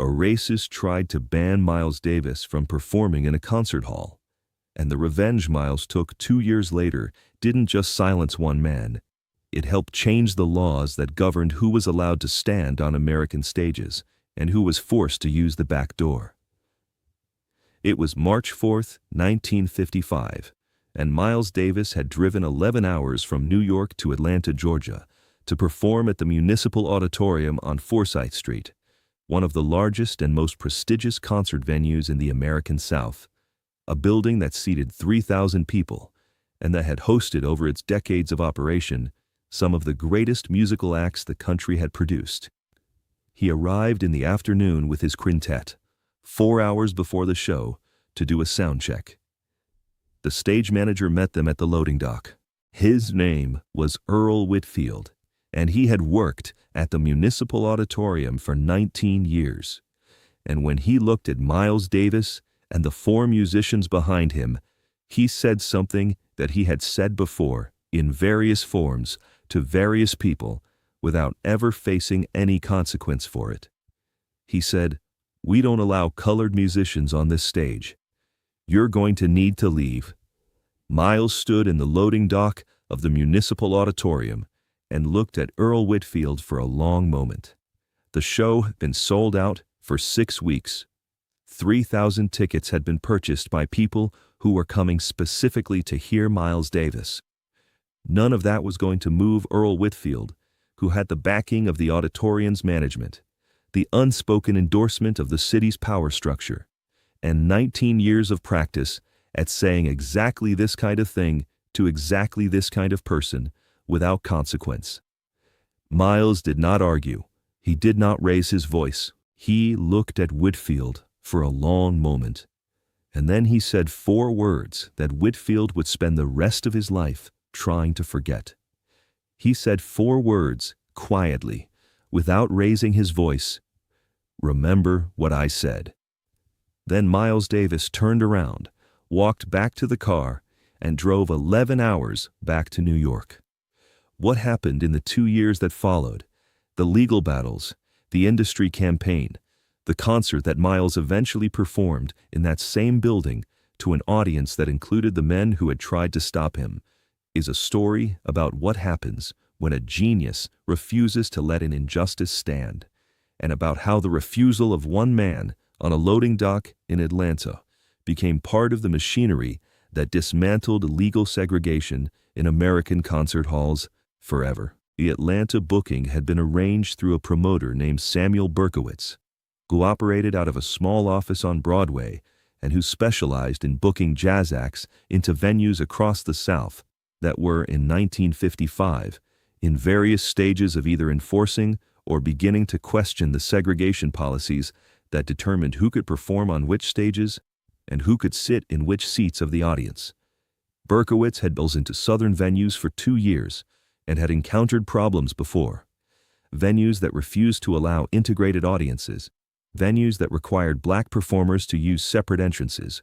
A racist tried to ban Miles Davis from performing in a concert hall. And the revenge Miles took 2 years later didn't just silence one man. It helped change the laws that governed who was allowed to stand on American stages and who was forced to use the back door. It was March 4, 1955, and Miles Davis had driven 11 hours from New York to Atlanta, Georgia, to perform at the Municipal Auditorium on Forsyth Street, one of the largest and most prestigious concert venues in the American South, a building that seated 3,000 people and that had hosted over its decades of operation some of the greatest musical acts the country had produced. He arrived in the afternoon with his quintet, 4 hours before the show, to do a sound check. The stage manager met them at the loading dock. His name was Earl Whitfield, and he had worked at the Municipal Auditorium for 19 years. And when he looked at Miles Davis and the 4 musicians behind him, he said something that he had said before in various forms to various people without ever facing any consequence for it. He said, "We don't allow colored musicians on this stage. You're going to need to leave." Miles stood in the loading dock of the Municipal Auditorium and looked at Earl Whitfield for a long moment. The show had been sold out for 6 weeks. 3,000 tickets had been purchased by people who were coming specifically to hear Miles Davis. None of that was going to move Earl Whitfield, who had the backing of the auditorium's management, the unspoken endorsement of the city's power structure, and 19 years of practice at saying exactly this kind of thing to exactly this kind of person without consequence. Miles did not argue. He did not raise his voice. He looked at Whitfield for a long moment, and then he said 4 words that Whitfield would spend the rest of his life trying to forget. He said 4 words, quietly, without raising his voice. "Remember what I said." Then Miles Davis turned around, walked back to the car, and drove 11 hours back to New York. What happened in the 2 years that followed? The legal battles, the industry campaign, the concert that Miles eventually performed in that same building to an audience that included the men who had tried to stop him, is a story about what happens when a genius refuses to let an injustice stand, and about how the refusal of one man on a loading dock in Atlanta became part of the machinery that dismantled legal segregation in American concert halls forever. The Atlanta booking had been arranged through a promoter named Samuel Berkowitz, who operated out of a small office on Broadway and who specialized in booking jazz acts into venues across the South that were, in 1955, in various stages of either enforcing or beginning to question the segregation policies that determined who could perform on which stages and who could sit in which seats of the audience. Berkowitz had built into southern venues for 2 years and had encountered problems before. Venues that refused to allow integrated audiences, venues that required black performers to use separate entrances,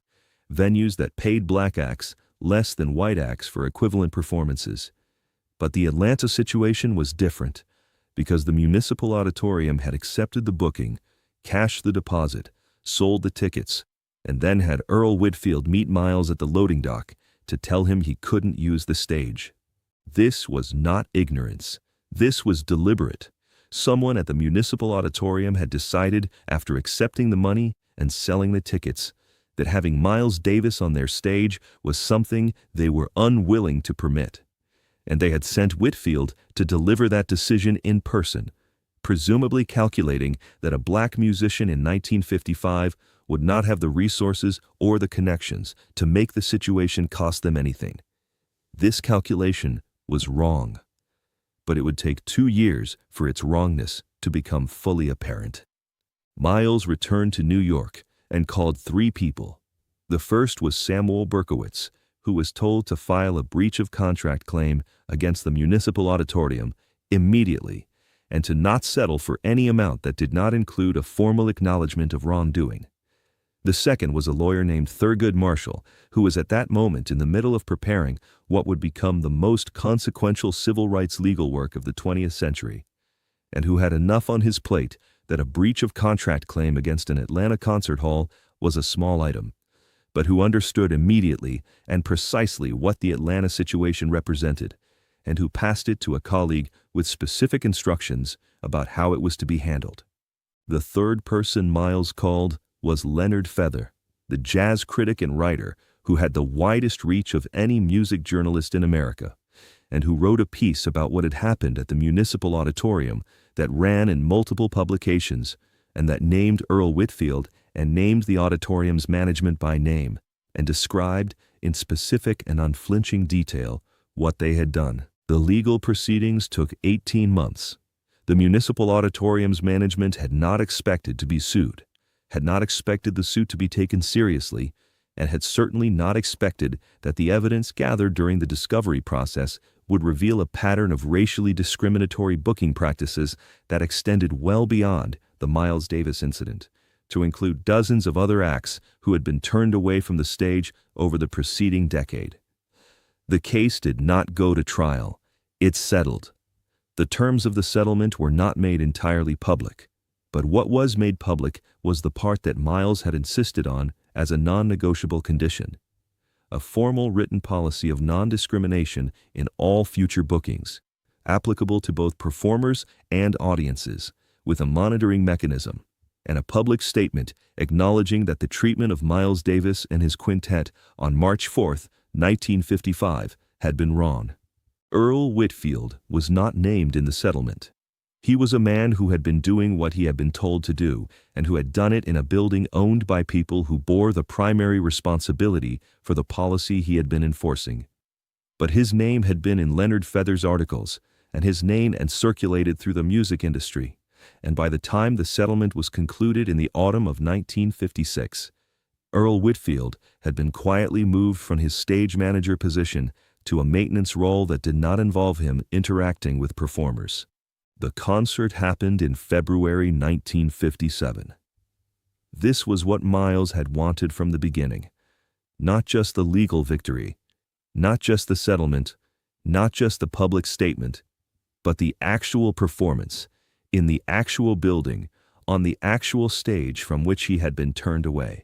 venues that paid black acts less than white acts for equivalent performances. But the Atlanta situation was different, because the Municipal Auditorium had accepted the booking, cashed the deposit, sold the tickets, and then had Earl Whitfield meet Miles at the loading dock to tell him he couldn't use the stage. This was not ignorance. This was deliberate. Someone at the Municipal Auditorium had decided, after accepting the money and selling the tickets, that having Miles Davis on their stage was something they were unwilling to permit. And they had sent Whitfield to deliver that decision in person, presumably calculating that a black musician in 1955 would not have the resources or the connections to make the situation cost them anything. This calculation was wrong, but it would take 2 years for its wrongness to become fully apparent. Miles returned to New York and called 3 people. The first was Samuel Berkowitz, who was told to file a breach of contract claim against the Municipal Auditorium immediately and to not settle for any amount that did not include a formal acknowledgement of wrongdoing. The second was a lawyer named Thurgood Marshall, who was at that moment in the middle of preparing what would become the most consequential civil rights legal work of the 20th century, and who had enough on his plate that a breach of contract claim against an Atlanta concert hall was a small item, but who understood immediately and precisely what the Atlanta situation represented, and who passed it to a colleague with specific instructions about how it was to be handled. The third person Miles called was Leonard Feather, the jazz critic and writer who had the widest reach of any music journalist in America, and who wrote a piece about what had happened at the Municipal Auditorium that ran in multiple publications and that named Earl Whitfield and named the auditorium's management by name and described in specific and unflinching detail what they had done. The legal proceedings took 18 months. The Municipal Auditorium's management had not expected to be sued, had not expected the suit to be taken seriously, and had certainly not expected that the evidence gathered during the discovery process would reveal a pattern of racially discriminatory booking practices that extended well beyond the Miles Davis incident, to include dozens of other acts who had been turned away from the stage over the preceding decade. The case did not go to trial. It settled. The terms of the settlement were not made entirely public, but what was made public was the part that Miles had insisted on as a non-negotiable condition: a formal written policy of non-discrimination in all future bookings, applicable to both performers and audiences, with a monitoring mechanism, and a public statement acknowledging that the treatment of Miles Davis and his quintet on March 4, 1955, had been wrong. Earl Whitfield was not named in the settlement. He was a man who had been doing what he had been told to do, and who had done it in a building owned by people who bore the primary responsibility for the policy he had been enforcing. But his name had been in Leonard Feather's articles, and his name had circulated through the music industry, and by the time the settlement was concluded in the autumn of 1956, Earl Whitfield had been quietly moved from his stage manager position to a maintenance role that did not involve him interacting with performers. The concert happened in February 1957. This was what Miles had wanted from the beginning. Not just the legal victory, not just the settlement, not just the public statement, but the actual performance, in the actual building, on the actual stage from which he had been turned away.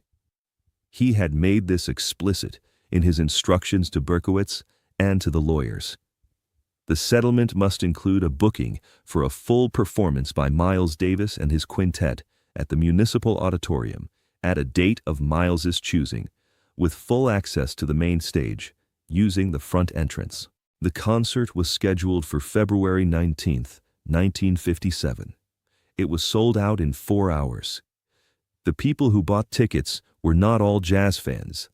He had made this explicit in his instructions to Berkowitz and to the lawyers. The settlement must include a booking for a full performance by Miles Davis and his quintet at the Municipal Auditorium at a date of Miles's choosing, with full access to the main stage, using the front entrance. The concert was scheduled for February 19, 1957. It was sold out in 4 hours. The people who bought tickets were not all jazz fans.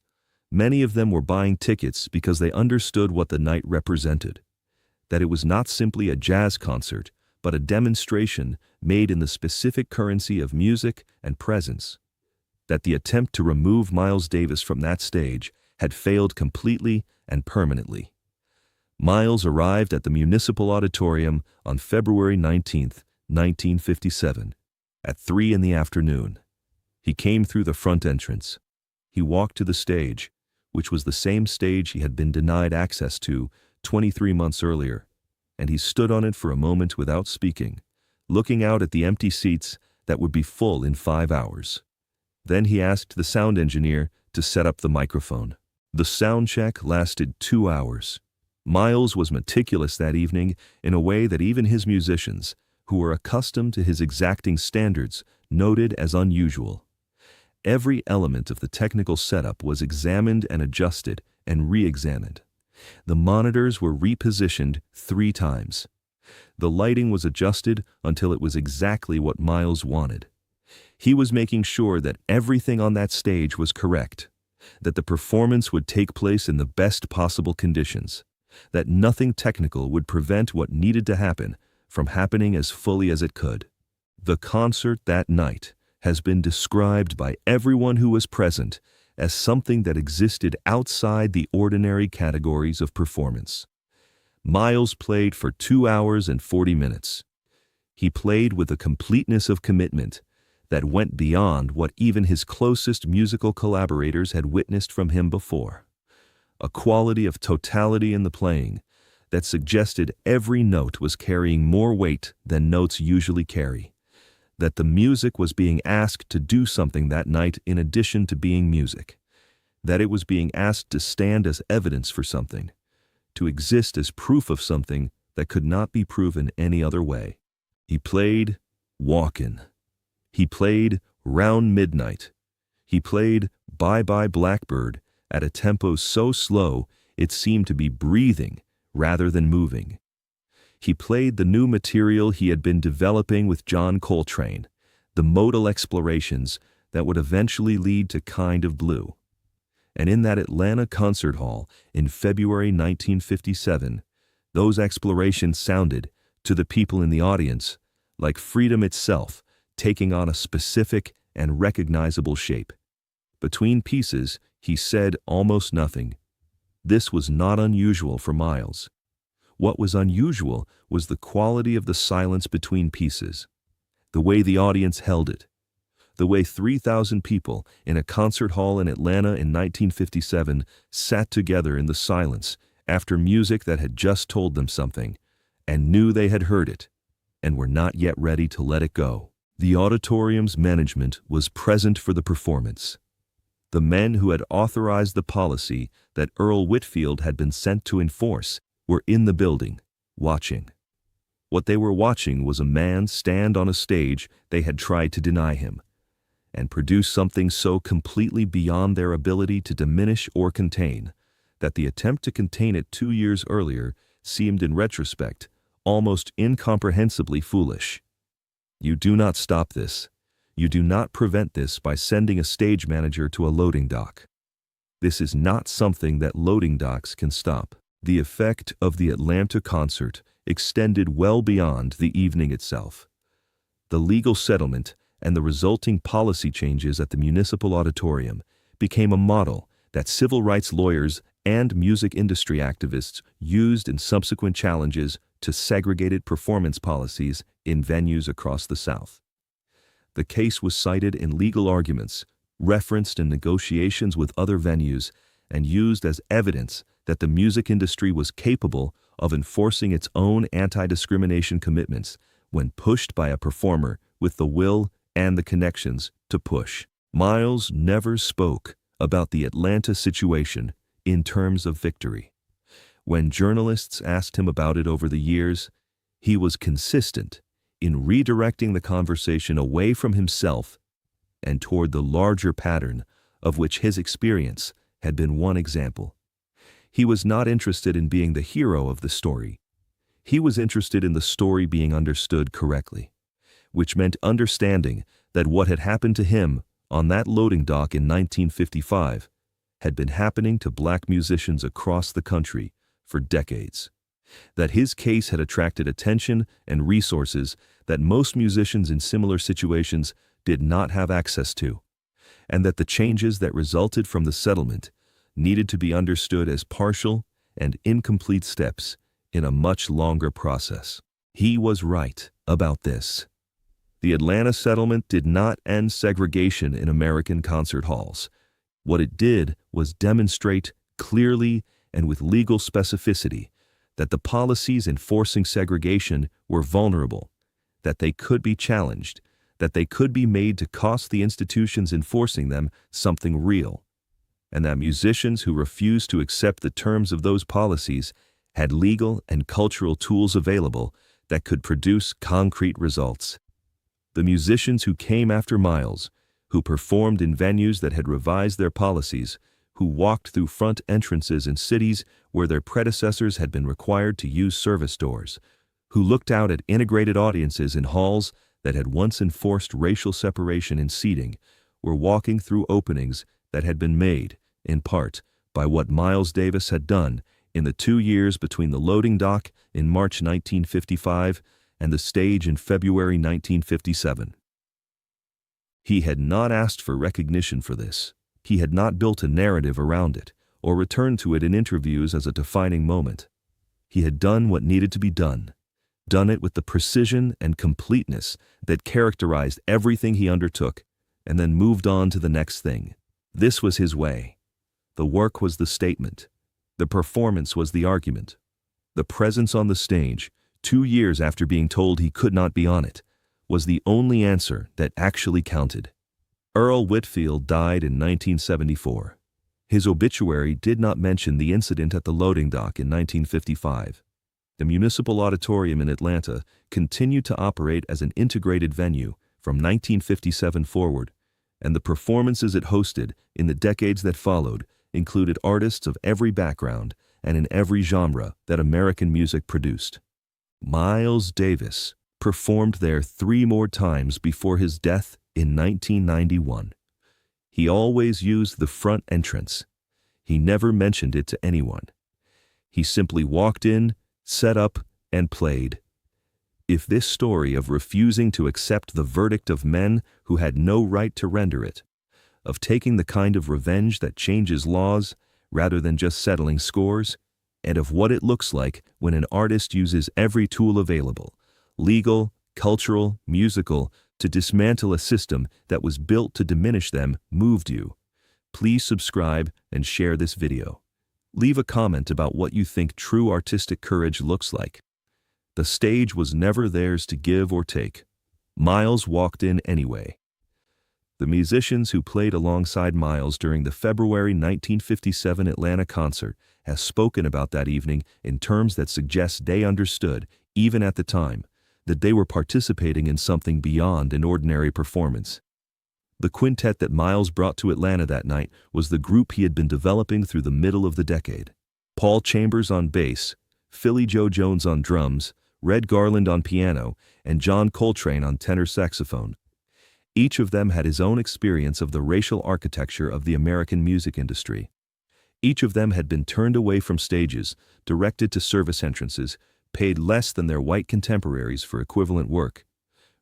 Many of them were buying tickets because they understood what the night represented, that it was not simply a jazz concert, but a demonstration made in the specific currency of music and presence, that the attempt to remove Miles Davis from that stage had failed completely and permanently. Miles arrived at the Municipal Auditorium on February 19, 1957, at 3 in the afternoon. He came through the front entrance. He walked to the stage, which was the same stage he had been denied access to 23 months earlier, and he stood on it for a moment without speaking, looking out at the empty seats that would be full in 5 hours. Then he asked the sound engineer to set up the microphone. The sound check lasted 2 hours. Miles was meticulous that evening in a way that even his musicians, who were accustomed to his exacting standards, noted as unusual. Every element of the technical setup was examined and adjusted and re-examined. The monitors were repositioned 3 times. The lighting was adjusted until it was exactly what Miles wanted. He was making sure that everything on that stage was correct, that the performance would take place in the best possible conditions, that nothing technical would prevent what needed to happen from happening as fully as it could. The concert that night has been described by everyone who was present as something that existed outside the ordinary categories of performance. Miles played for 2 hours and 40 minutes. He played with a completeness of commitment that went beyond what even his closest musical collaborators had witnessed from him before. A quality of totality in the playing that suggested every note was carrying more weight than notes usually carry, that the music was being asked to do something that night in addition to being music, that it was being asked to stand as evidence for something, to exist as proof of something that could not be proven any other way. He played Walkin'. He played Round Midnight. He played Bye Bye Blackbird at a tempo so slow it seemed to be breathing rather than moving. He played the new material he had been developing with John Coltrane, the modal explorations that would eventually lead to Kind of Blue. And in that Atlanta concert hall in February 1957, those explorations sounded, to the people in the audience, like freedom itself taking on a specific and recognizable shape. Between pieces, he said almost nothing. This was not unusual for Miles. What was unusual was the quality of the silence between pieces, the way the audience held it, the way 3,000 people in a concert hall in Atlanta in 1957 sat together in the silence after music that had just told them something and knew they had heard it and were not yet ready to let it go. The auditorium's management was present for the performance. The men who had authorized the policy that Earl Whitfield had been sent to enforce were in the building, watching. What they were watching was a man stand on a stage they had tried to deny him, and produce something so completely beyond their ability to diminish or contain, that the attempt to contain it 2 years earlier seemed in retrospect almost incomprehensibly foolish. You do not stop this. You do not prevent this by sending a stage manager to a loading dock. This is not something that loading docks can stop. The effect of the Atlanta concert extended well beyond the evening itself. The legal settlement and the resulting policy changes at the Municipal Auditorium became a model that civil rights lawyers and music industry activists used in subsequent challenges to segregated performance policies in venues across the South. The case was cited in legal arguments, referenced in negotiations with other venues, and used as evidence that the music industry was capable of enforcing its own anti-discrimination commitments when pushed by a performer with the will and the connections to push. Miles never spoke about the Atlanta situation in terms of victory. When journalists asked him about it over the years, he was consistent in redirecting the conversation away from himself and toward the larger pattern of which his experience had been one example. He was not interested in being the hero of the story. He was interested in the story being understood correctly, which meant understanding that what had happened to him on that loading dock in 1955 had been happening to black musicians across the country for decades, that his case had attracted attention and resources that most musicians in similar situations did not have access to, and that the changes that resulted from the settlement needed to be understood as partial and incomplete steps in a much longer process. He was right about this. The Atlanta settlement did not end segregation in American concert halls. What it did was demonstrate clearly and with legal specificity that the policies enforcing segregation were vulnerable, that they could be challenged, that they could be made to cost the institutions enforcing them something real, and that musicians who refused to accept the terms of those policies had legal and cultural tools available that could produce concrete results. The musicians who came after Miles, who performed in venues that had revised their policies, who walked through front entrances in cities where their predecessors had been required to use service doors, who looked out at integrated audiences in halls that had once enforced racial separation in seating, were walking through openings that had been made, in part, by what Miles Davis had done in the 2 years between the loading dock in March 1955 and the stage in February 1957. He had not asked for recognition for this. He had not built a narrative around it, or returned to it in interviews as a defining moment. He had done what needed to be done it with the precision and completeness that characterized everything he undertook, and then moved on to the next thing. This was his way. The work was the statement. The performance was the argument. The presence on the stage, 2 years after being told he could not be on it, was the only answer that actually counted. Earl Whitfield died in 1974. His obituary did not mention the incident at the loading dock in 1955. The Municipal Auditorium in Atlanta continued to operate as an integrated venue from 1957 forward, and the performances it hosted in the decades that followed included artists of every background and in every genre that American music produced. Miles Davis performed there 3 more times before his death in 1991. He always used the front entrance. He never mentioned it to anyone. He simply walked in, set up, and played. If this story of refusing to accept the verdict of men who had no right to render it, of taking the kind of revenge that changes laws rather than just settling scores, and of what it looks like when an artist uses every tool available, legal, cultural, musical, to dismantle a system that was built to diminish them, moved you, please subscribe and share this video. Leave a comment about what you think true artistic courage looks like. The stage was never theirs to give or take. Miles walked in anyway. The musicians who played alongside Miles during the February 1957 Atlanta concert have spoken about that evening in terms that suggest they understood, even at the time, that they were participating in something beyond an ordinary performance. The quintet that Miles brought to Atlanta that night was the group he had been developing through the middle of the decade. Paul Chambers on bass, Philly Joe Jones on drums, Red Garland on piano, and John Coltrane on tenor saxophone. Each of them had his own experience of the racial architecture of the American music industry. Each of them had been turned away from stages, directed to service entrances, paid less than their white contemporaries for equivalent work,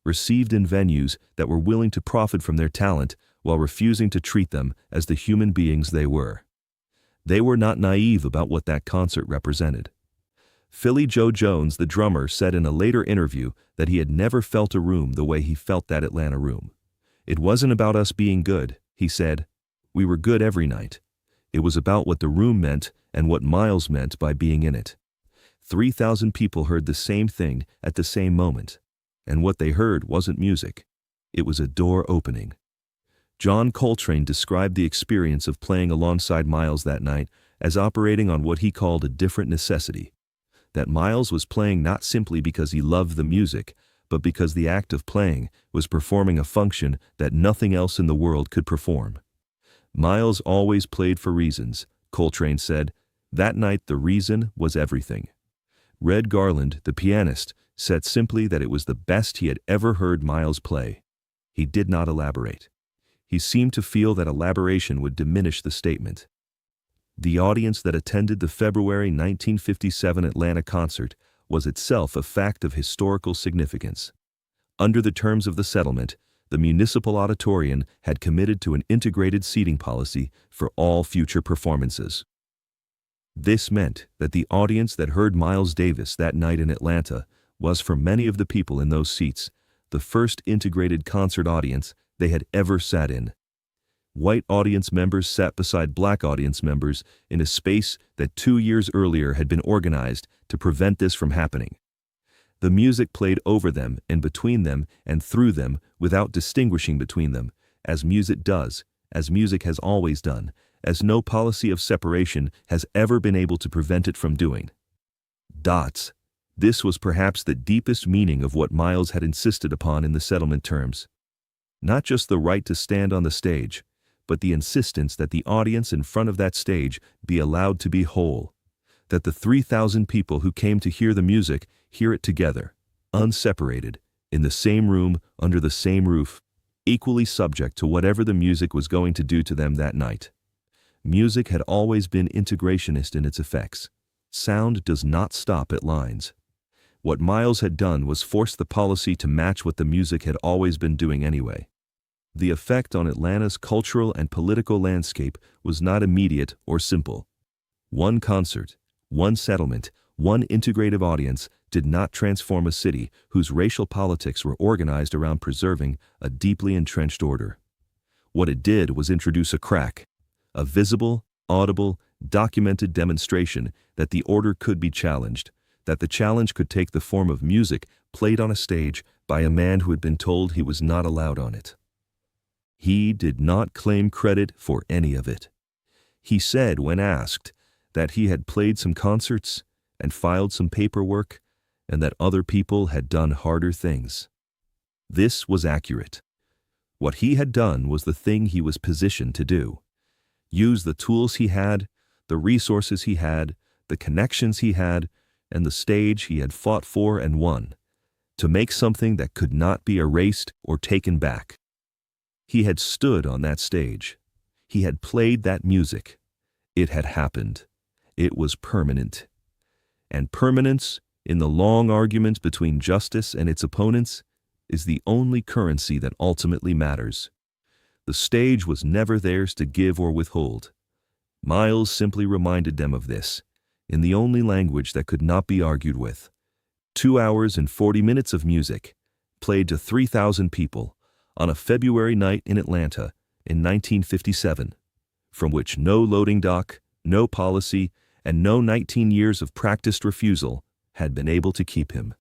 received in venues that were willing to profit from their talent while refusing to treat them as the human beings they were. They were not naive about what that concert represented. Philly Joe Jones, the drummer, said in a later interview that he had never felt a room the way he felt that Atlanta room. It wasn't about us being good, he said. We were good every night. It was about what the room meant and what Miles meant by being in it. 3,000 people heard the same thing at the same moment. And what they heard wasn't music. It was a door opening. John Coltrane described the experience of playing alongside Miles that night as operating on what he called a different necessity. That Miles was playing not simply because he loved the music, but because the act of playing was performing a function that nothing else in the world could perform. Miles always played for reasons, Coltrane said. That night the reason was everything. Red Garland, the pianist, said simply that it was the best he had ever heard Miles play. He did not elaborate. He seemed to feel that elaboration would diminish the statement. The audience that attended the February 1957 Atlanta concert was itself a fact of historical significance. Under the terms of the settlement, the Municipal Auditorium had committed to an integrated seating policy for all future performances. This meant that the audience that heard Miles Davis that night in Atlanta was, for many of the people in those seats, the first integrated concert audience they had ever sat in. White audience members sat beside black audience members in a space that 2 years earlier had been organized to prevent this from happening. The music played over them and between them and through them without distinguishing between them, as music does, as music has always done, as no policy of separation has ever been able to prevent it from doing. This was perhaps the deepest meaning of what Miles had insisted upon in the settlement terms. Not just the right to stand on the stage, but the insistence that the audience in front of that stage be allowed to be whole, that the 3,000 people who came to hear the music hear it together, unseparated, in the same room, under the same roof, equally subject to whatever the music was going to do to them that night. Music had always been integrationist in its effects. Sound does not stop at lines. What Miles had done was force the policy to match what the music had always been doing anyway. The effect on Atlanta's cultural and political landscape was not immediate or simple. One concert, one settlement, one integrative audience did not transform a city whose racial politics were organized around preserving a deeply entrenched order. What it did was introduce a crack, a visible, audible, documented demonstration that the order could be challenged, that the challenge could take the form of music played on a stage by a man who had been told he was not allowed on it. He did not claim credit for any of it. He said, when asked, that he had played some concerts and filed some paperwork, and that other people had done harder things. This was accurate. What he had done was the thing he was positioned to do. Use the tools he had, the resources he had, the connections he had, and the stage he had fought for and won, to make something that could not be erased or taken back. He had stood on that stage. He had played that music. It had happened. It was permanent. And permanence, in the long argument between justice and its opponents, is the only currency that ultimately matters. The stage was never theirs to give or withhold. Miles simply reminded them of this, in the only language that could not be argued with. 2 hours and 40 minutes of music, played to 3,000 people, on a February night in Atlanta in 1957, from which no loading dock, no policy, and no 19 years of practiced refusal had been able to keep him.